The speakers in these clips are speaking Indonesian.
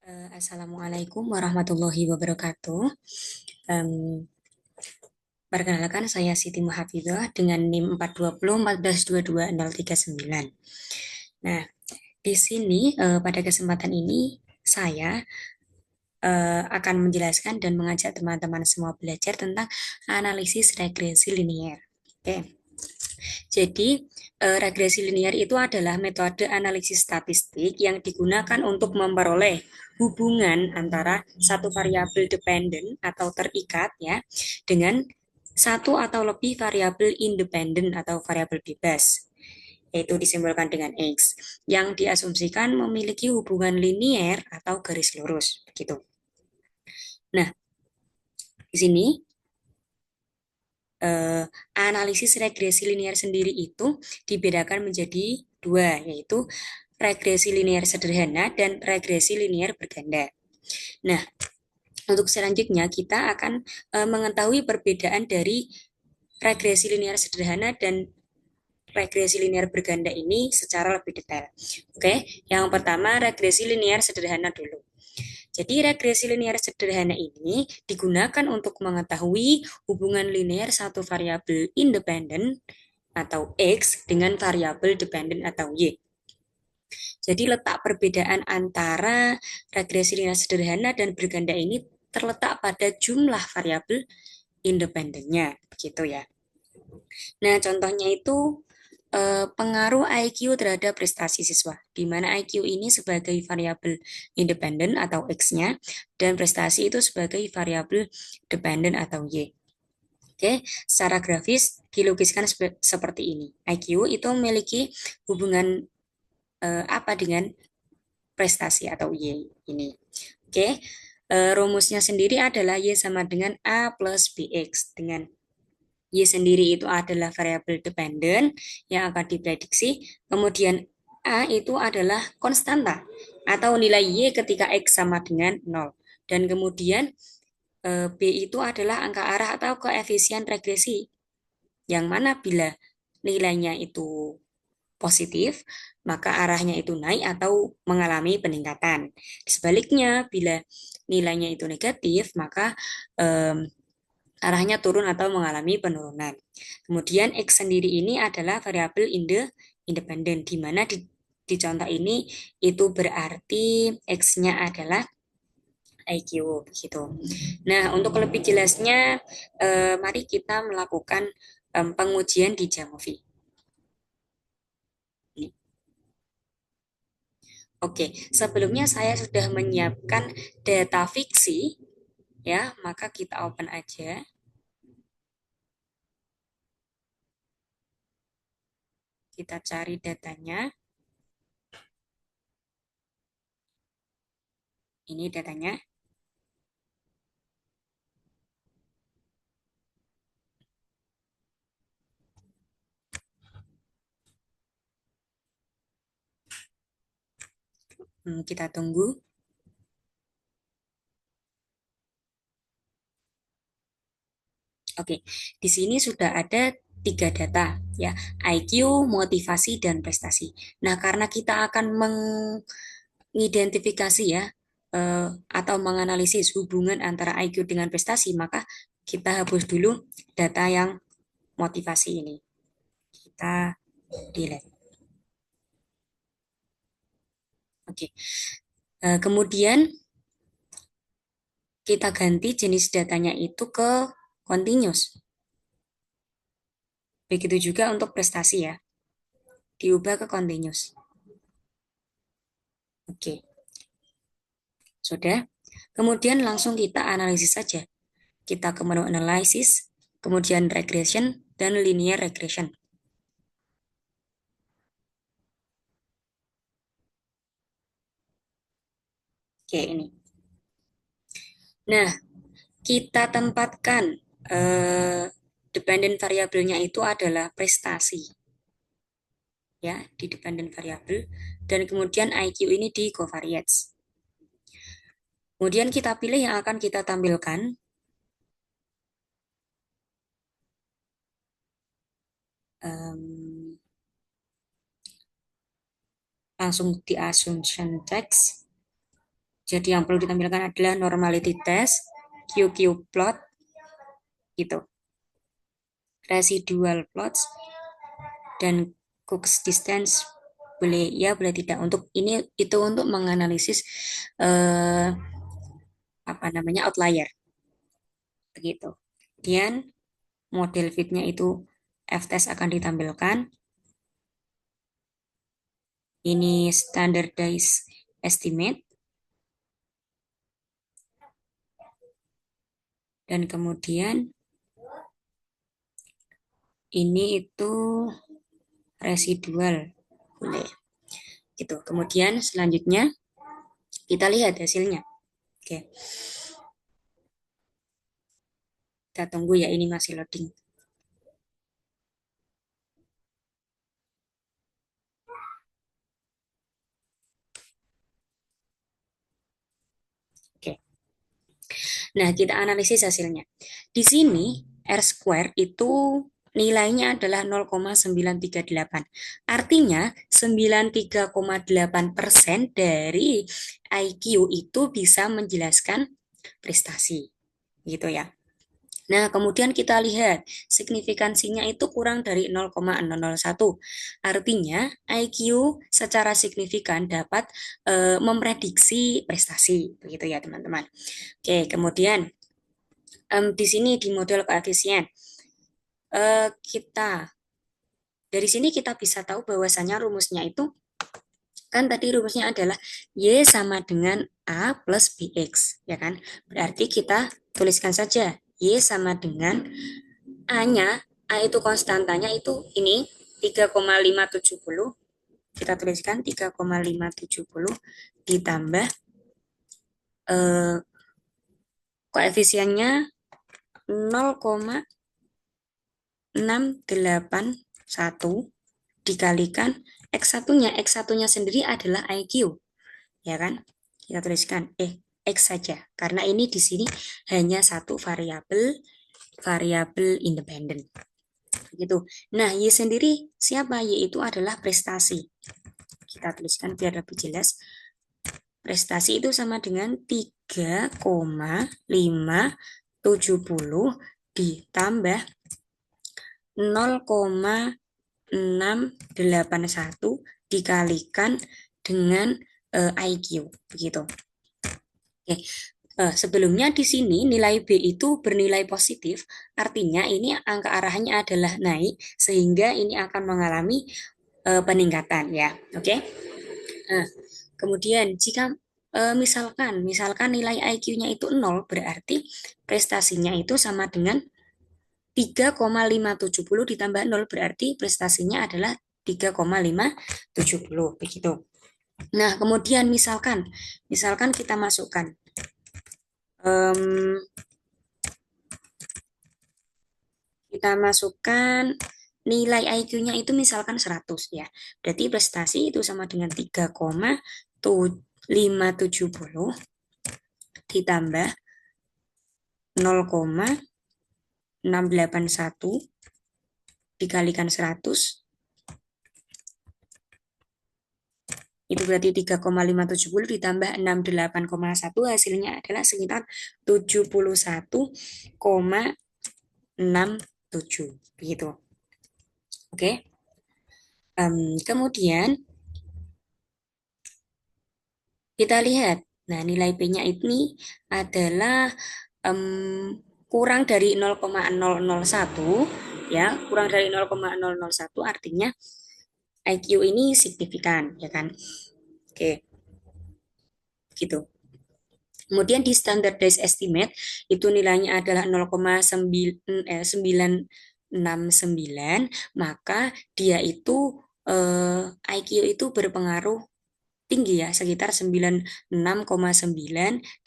Assalamualaikum warahmatullahi wabarakatuh. Em, Perkenalkan saya Siti Muhafidah dengan NIM 420 1422 039. Nah, di sini pada kesempatan ini saya akan menjelaskan dan mengajak teman-teman semua belajar tentang analisis regresi linier. Oke. Jadi, regresi linear itu adalah metode analisis statistik yang digunakan untuk memperoleh hubungan antara satu variabel dependen atau terikat ya dengan satu atau lebih variabel independen atau variabel bebas, yaitu disimbolkan dengan X, yang diasumsikan memiliki hubungan linier atau garis lurus, begitu. Nah, di sini analisis regresi linear sendiri itu dibedakan menjadi dua, yaitu regresi linear sederhana dan regresi linear berganda. Nah, untuk selanjutnya kita akan mengetahui perbedaan dari regresi linear sederhana dan regresi linear berganda ini secara lebih detail. Oke, yang pertama regresi linear sederhana dulu. Jadi regresi linear sederhana ini digunakan untuk mengetahui hubungan linear satu variabel independen atau X dengan variabel dependen atau Y. Jadi letak perbedaan antara regresi linear sederhana dan berganda ini terletak pada jumlah variabel independennya, begitu ya. Nah, contohnya itu pengaruh IQ terhadap prestasi siswa, di mana IQ ini sebagai variabel independen atau X-nya, dan prestasi itu sebagai variabel dependen atau Y. Oke, secara grafis dilukiskan seperti ini. IQ itu memiliki hubungan apa dengan prestasi atau Y ini. Oke, rumusnya sendiri adalah Y sama dengan A plus BX, dengan Y sendiri itu adalah variabel dependen yang akan diprediksi, kemudian A itu adalah konstanta atau nilai Y ketika X sama dengan 0. Dan kemudian B itu adalah angka arah atau koefisien regresi, yang mana bila nilainya itu positif, maka arahnya itu naik atau mengalami peningkatan. Sebaliknya, bila nilainya itu negatif, maka arahnya turun atau mengalami penurunan. Kemudian X sendiri ini adalah variabel independen, di mana di contoh ini itu berarti X-nya adalah IQ gitu. Nah, untuk lebih jelasnya, mari kita melakukan pengujian di Jamovi. Oke, sebelumnya saya sudah menyiapkan data fiksi, ya, maka kita open aja. Kita cari datanya. Ini datanya. Kita tunggu. Oke, di sini sudah ada tiga data ya, IQ, motivasi, dan prestasi. Nah, karena kita akan mengidentifikasi ya atau menganalisis hubungan antara IQ dengan prestasi, maka kita hapus dulu data yang motivasi ini. Kita delete. Oke. Kemudian kita ganti jenis datanya itu ke continuous. Begitu juga untuk prestasi ya, diubah ke continuous. Oke, sudah. Kemudian langsung kita analisis saja. Kita ke menu analysis, kemudian regression, dan linear regression. Oke, ini. Nah, kita tempatkan dependent variabelnya itu adalah prestasi. Ya, di dependent variable. Dan kemudian IQ ini di covariates. Kemudian kita pilih yang akan kita tampilkan. Langsung di assumption text. Jadi yang perlu ditampilkan adalah normality test, QQ plot, gitu, residual plots, dan Cook's distance. Boleh ya, boleh tidak. Untuk ini itu untuk menganalisis eh, apa namanya outlier, begitu. Kemudian model fitnya itu F-test akan ditampilkan. Ini standardized estimate. Dan kemudian ini itu residual. Boleh. Gitu. Kemudian selanjutnya kita lihat hasilnya. Oke. Kita tunggu ya, ini masih loading. Oke. Nah, kita analisis hasilnya. Di sini R square itu nilainya adalah 0,938. Artinya 93,8% dari IQ itu bisa menjelaskan prestasi. Gitu ya. Nah, kemudian kita lihat signifikansinya itu kurang dari 0,001. Artinya IQ secara signifikan dapat memprediksi prestasi, begitu ya teman-teman. Oke, kemudian di sini di model koefisien kita dari sini kita bisa tahu bahwasanya rumusnya itu kan tadi rumusnya adalah Y sama dengan A plus BX, ya kan? Berarti kita tuliskan saja Y sama dengan A-nya, A itu konstantanya itu ini 3,570. Kita tuliskan 3,570 ditambah koefisiennya 0,681 dikalikan X1-nya. X1-nya sendiri adalah IQ, ya kan? Kita tuliskan X saja karena ini di sini hanya satu variabel independen. Gitu. Nah, Y sendiri siapa? Y itu adalah prestasi. Kita tuliskan biar lebih jelas. Prestasi itu sama dengan 3,570 ditambah 0,681 dikalikan dengan IQ, begitu. Oke. Sebelumnya di sini nilai B itu bernilai positif, artinya ini angka arahannya adalah naik, sehingga ini akan mengalami peningkatan ya. Oke. Nah, kemudian jika misalkan nilai IQ-nya itu 0, berarti prestasinya itu sama dengan 3,570 ditambah 0, berarti prestasinya adalah 3,570, begitu. Nah, kemudian misalkan kita masukkan nilai IQ-nya itu misalkan 100 ya. Berarti prestasi itu sama dengan 3,570 ditambah 0,681 dikalikan 100, itu berarti 3,570 ditambah 68,1, hasilnya adalah sekitar 71,67, begitu. Oke. Kemudian kita lihat, nah nilai P-nya ini adalah kurang dari 0,001 ya, kurang dari 0,001 artinya IQ ini signifikan, ya kan? Oke, gitu. Kemudian di standardized estimate itu nilainya adalah 0,969, maka dia itu IQ itu berpengaruh tinggi ya, sekitar 96,9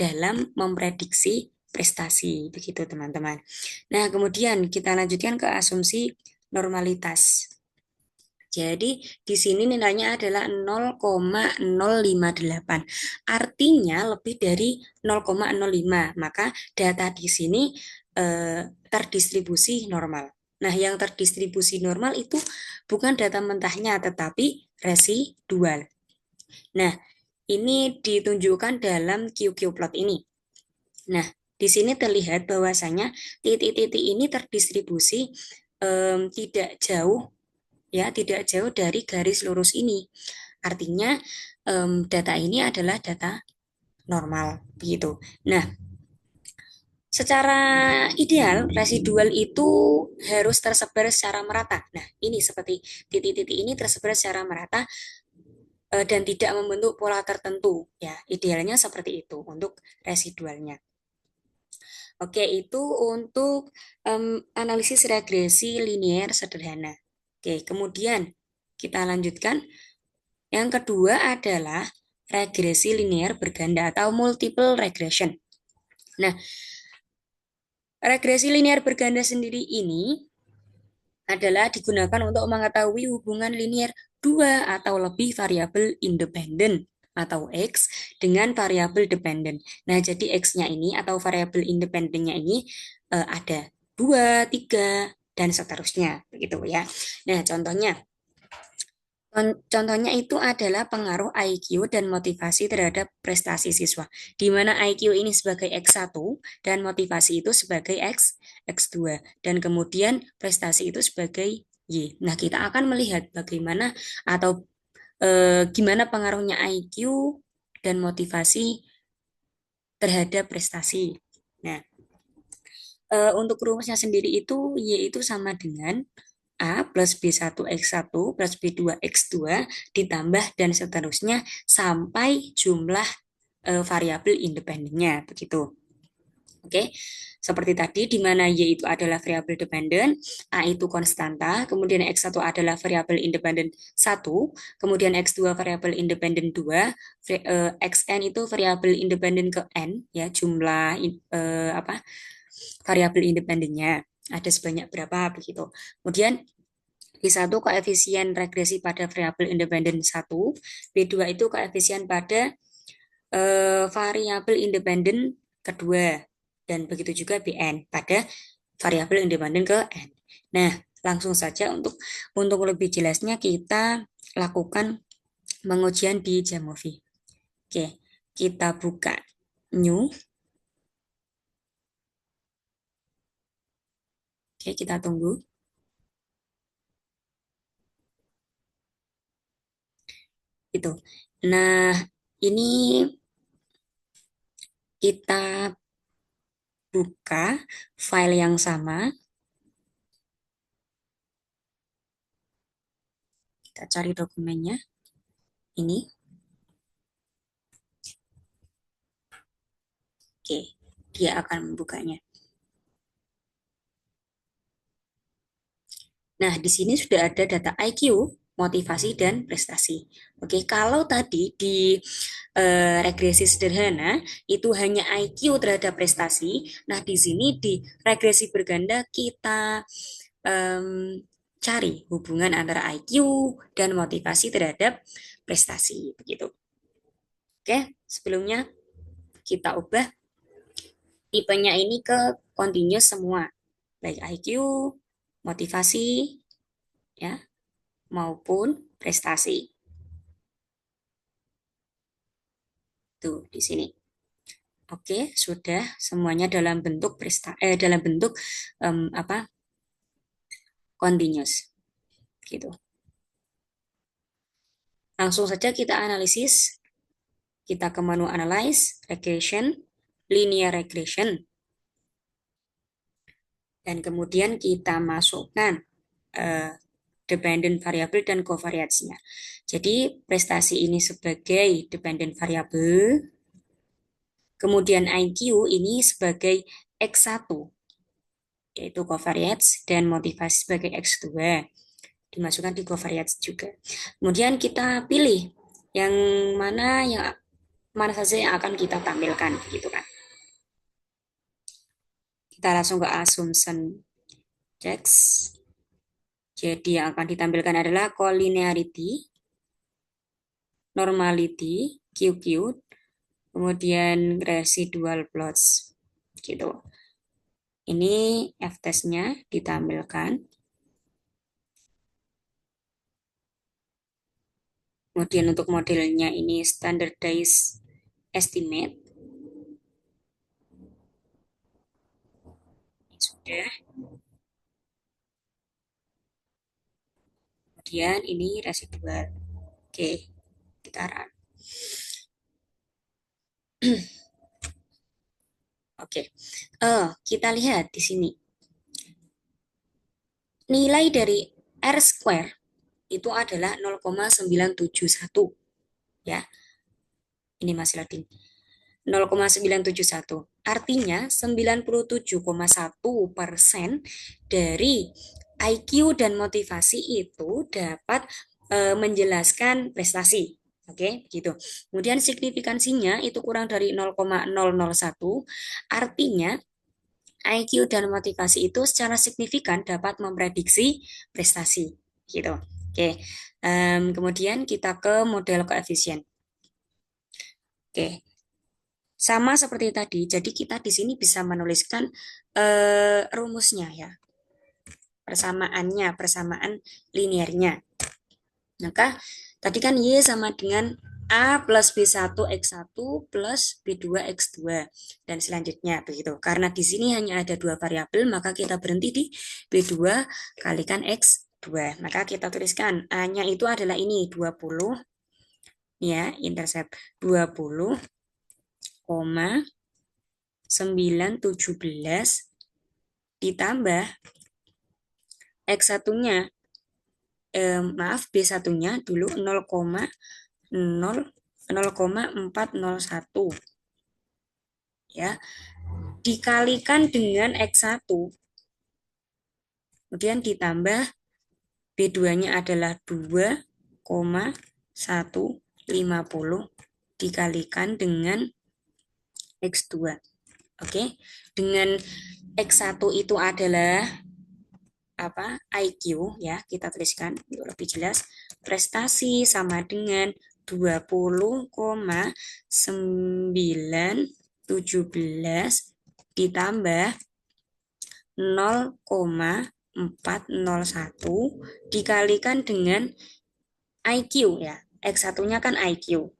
dalam memprediksi prestasi, begitu teman-teman. Nah, kemudian kita lanjutkan ke asumsi normalitas. Jadi di sini nilainya adalah 0,058. Artinya lebih dari 0,05. Maka data di sini terdistribusi normal. Nah, yang terdistribusi normal itu bukan data mentahnya tetapi residual. Nah, ini ditunjukkan dalam QQ plot ini. Nah, di sini terlihat bahwasanya titik-titik ini terdistribusi tidak jauh ya, tidak jauh dari garis lurus ini. Artinya data ini adalah data normal begitu. Nah, secara ideal residual itu harus tersebar secara merata. Nah, ini seperti titik-titik ini tersebar secara merata dan tidak membentuk pola tertentu ya. Idealnya seperti itu untuk residualnya. Oke, itu untuk analisis regresi linier sederhana. Oke, kemudian kita lanjutkan. Yang kedua adalah regresi linier berganda atau multiple regression. Nah, regresi linier berganda sendiri ini adalah digunakan untuk mengetahui hubungan linier dua atau lebih variabel independen atau X dengan variabel dependen. Nah, jadi X-nya ini atau variabel independennya ini ada 2, 3, dan seterusnya. Begitu ya. Nah, contohnya itu adalah pengaruh IQ dan motivasi terhadap prestasi siswa, di mana IQ ini sebagai X1 dan motivasi itu sebagai X2, dan kemudian prestasi itu sebagai Y. Nah, kita akan melihat bagaimana atau gimana pengaruhnya IQ dan motivasi terhadap prestasi. Nah, untuk rumusnya sendiri itu Y itu sama dengan A plus B1 X1 plus B2 X2 ditambah dan seterusnya sampai jumlah variabel independennya begitu. Oke, seperti tadi di mana Y itu adalah variabel dependen, A itu konstanta, kemudian X1 adalah variabel independen 1, kemudian X2 variabel independen 2, Xn itu variabel independen ke N ya, jumlah apa variabel independennya ada sebanyak berapa begitu. Kemudian B1 koefisien regresi pada variabel independen 1, B2 itu koefisien pada variabel independen kedua, dan begitu juga Bn pada variabel independen ke N. Nah, langsung saja untuk lebih jelasnya kita lakukan pengujian di Jamovi. Oke, kita buka new. Oke, kita tunggu. Itu. Nah, ini kita buka file yang sama. Kita cari dokumennya. Ini. Oke, dia akan membukanya. Nah, di sini sudah ada data IQ, motivasi, dan prestasi. Oke, kalau tadi di regresi sederhana itu hanya IQ terhadap prestasi, nah di sini di regresi berganda kita cari hubungan antara IQ dan motivasi terhadap prestasi, begitu. Oke, sebelumnya kita ubah tipenya ini ke continuous semua, baik IQ, motivasi, ya, maupun prestasi. Tuh, di sini. Oke, sudah semuanya dalam bentuk dalam bentuk apa? Continuous. Gitu. Langsung saja kita analisis. Kita ke menu analyze, regression, linear regression. Dan kemudian kita masukkan dependent variable dan covariance-nya. Jadi prestasi ini sebagai dependent variable, kemudian IQ ini sebagai X1, yaitu covariance, dan motivasi sebagai X2, dimasukkan di covariance juga. Kemudian kita pilih yang mana saja yang akan kita tampilkan, gitu kan. Kita langsung ke assumption checks. Jadi yang akan ditampilkan adalah collinearity, normality, QQ, kemudian residual plots, gitu. Ini f-testnya ditampilkan. Kemudian untuk modelnya ini standardized estimate. Ini sudah. Kemudian ini residual. Oke, kita run. Oke, kita lihat di sini. Nilai dari R square itu adalah 0,971. Ya, ini masih loading. 0,971. Artinya 97,1% dari IQ dan motivasi itu dapat menjelaskan prestasi. Oke, gitu. Kemudian signifikansinya itu kurang dari 0,001, artinya IQ dan motivasi itu secara signifikan dapat memprediksi prestasi. Gitu. Oke. Kemudian kita ke model koefisien. Oke. Sama seperti tadi, jadi kita di sini bisa menuliskan rumusnya ya, persamaan linearnya. Maka tadi kan Y sama dengan A plus B1 X1 plus B2 X2 dan selanjutnya begitu. Karena di sini hanya ada dua variabel, maka kita berhenti di B2 kalikan X2. Maka kita tuliskan A-nya itu adalah ini 20 ya, intercept 20, 917 ditambah X1-nya, maaf B1-nya dulu 0,401 ya, dikalikan dengan X1, kemudian ditambah B2-nya adalah 2,150 dikalikan dengan X2. Oke, dengan X1 itu adalah apa? IQ ya, kita tuliskan untuk lebih jelas. Prestasi sama dengan 20,917 ditambah 0,401 dikalikan dengan IQ ya. X1-nya kan IQ.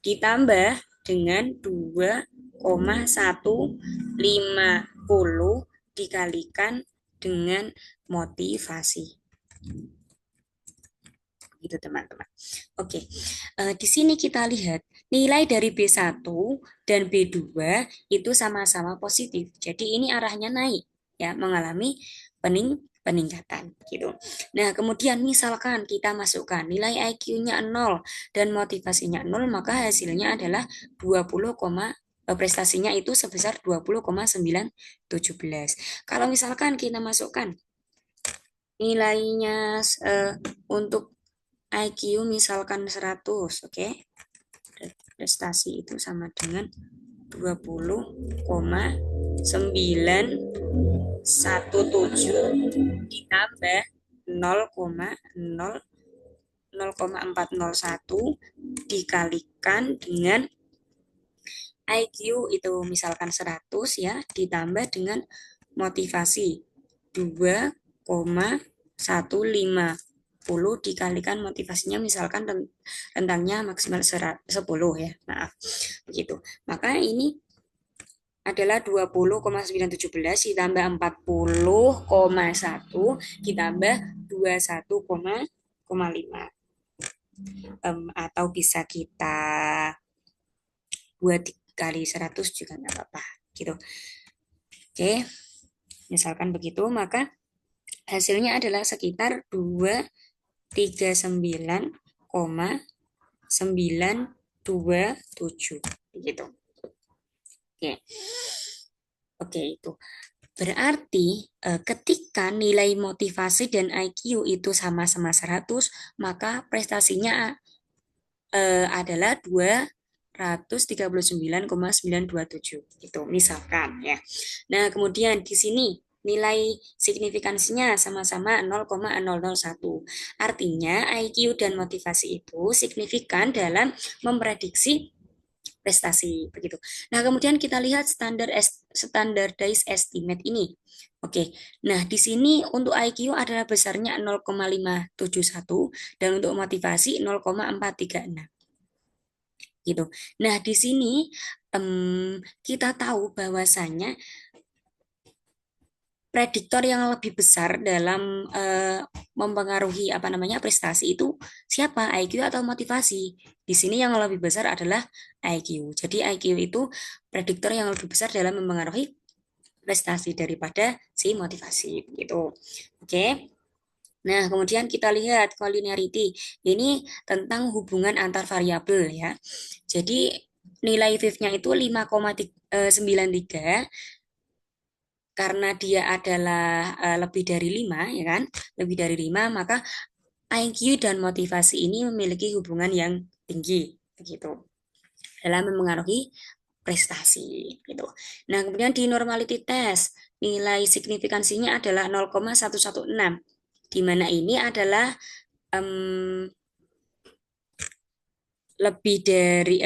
Ditambah dengan 2,150 dikalikan dengan motivasi. Gitu teman-teman. Oke, di sini kita lihat nilai dari B1 dan B2 itu sama-sama positif. Jadi ini arahnya naik ya, mengalami peningkatan gitu. Nah, kemudian misalkan kita masukkan nilai IQ-nya 0 dan motivasinya 0, maka hasilnya adalah 20, prestasinya itu sebesar 20,917. Kalau misalkan kita masukkan nilainya untuk IQ misalkan 100, oke. Prestasi itu sama dengan 20,917 ditambah 0,401 dikalikan dengan IQ itu misalkan 100 ya, ditambah dengan motivasi 2,150 dikalikan motivasinya misalkan rentangnya maksimal 10 ya, maaf begitu. Maka ini adalah 20,917 ditambah 40,1 ditambah 21,5, atau bisa kita buat kali 100 juga nggak apa-apa gitu. Oke, misalkan begitu, maka hasilnya adalah sekitar 239,927 gitu. Oke, itu berarti ketika nilai motivasi dan IQ itu sama-sama 100, maka prestasinya adalah 239,927 gitu misalkan ya. Nah, kemudian di sini nilai signifikansinya sama-sama 0,001. Artinya IQ dan motivasi itu signifikan dalam memprediksi prestasi begitu. Nah, kemudian kita lihat standardized estimate ini. Oke. Nah, di sini untuk IQ adalah besarnya 0,571 dan untuk motivasi 0,436 gitu. Nah, di sini kita tahu bahwasannya prediktor yang lebih besar dalam mempengaruhi apa namanya prestasi itu siapa? IQ atau motivasi? Di sini yang lebih besar adalah IQ. Jadi IQ itu prediktor yang lebih besar dalam mempengaruhi prestasi daripada si motivasi gitu. Oke. Nah, kemudian kita lihat collinearity. Ini tentang hubungan antar variabel ya. Jadi nilai fifth-nya itu 5,93 karena dia adalah lebih dari 5 ya kan? Lebih dari 5 maka IQ dan motivasi ini memiliki hubungan yang tinggi begitu dalam memengaruhi prestasi gitu. Nah, kemudian di normality test nilai signifikansinya adalah 0,116 di mana ini adalah em, lebih dari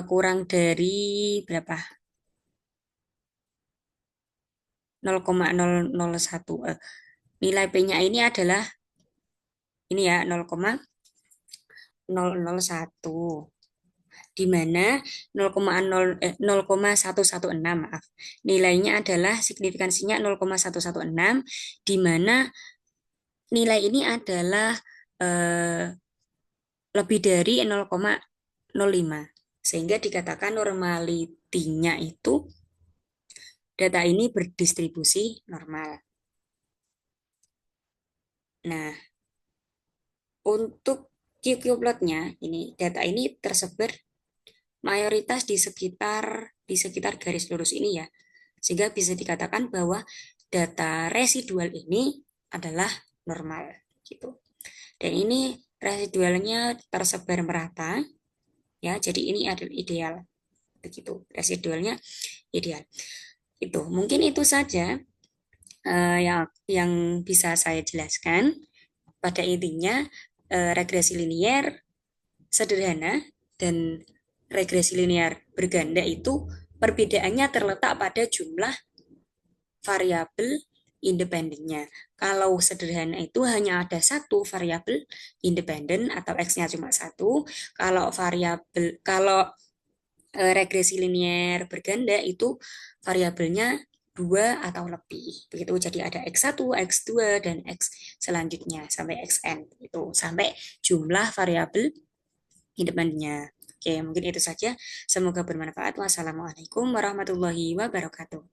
kurang dari berapa? 0,001 nilai P-nya ini adalah ini ya 0,001 di mana 0,116 maaf. Nilainya adalah signifikansinya 0,116 di mana nilai ini adalah eh, lebih dari 0,05 sehingga dikatakan normalitinya itu data ini berdistribusi normal. Nah, untuk QQ-plotnya ini data ini tersebar mayoritas di sekitar garis lurus ini ya. Sehingga bisa dikatakan bahwa data residual ini adalah normal gitu. Dan ini residualnya tersebar merata ya. Jadi ini adalah ideal begitu. Residualnya ideal. Itu mungkin itu saja yang bisa saya jelaskan. Pada intinya regresi linier sederhana dan regresi linear berganda itu perbedaannya terletak pada jumlah variabel independennya. Kalau sederhana itu hanya ada satu variabel independen atau X-nya cuma satu. Kalau regresi linear berganda itu variabelnya dua atau lebih. Begitu. Jadi ada X1, X2 dan X selanjutnya sampai Xn itu sampai jumlah variabel independennya. Oke, mungkin itu saja. Semoga bermanfaat. Wassalamualaikum warahmatullahi wabarakatuh.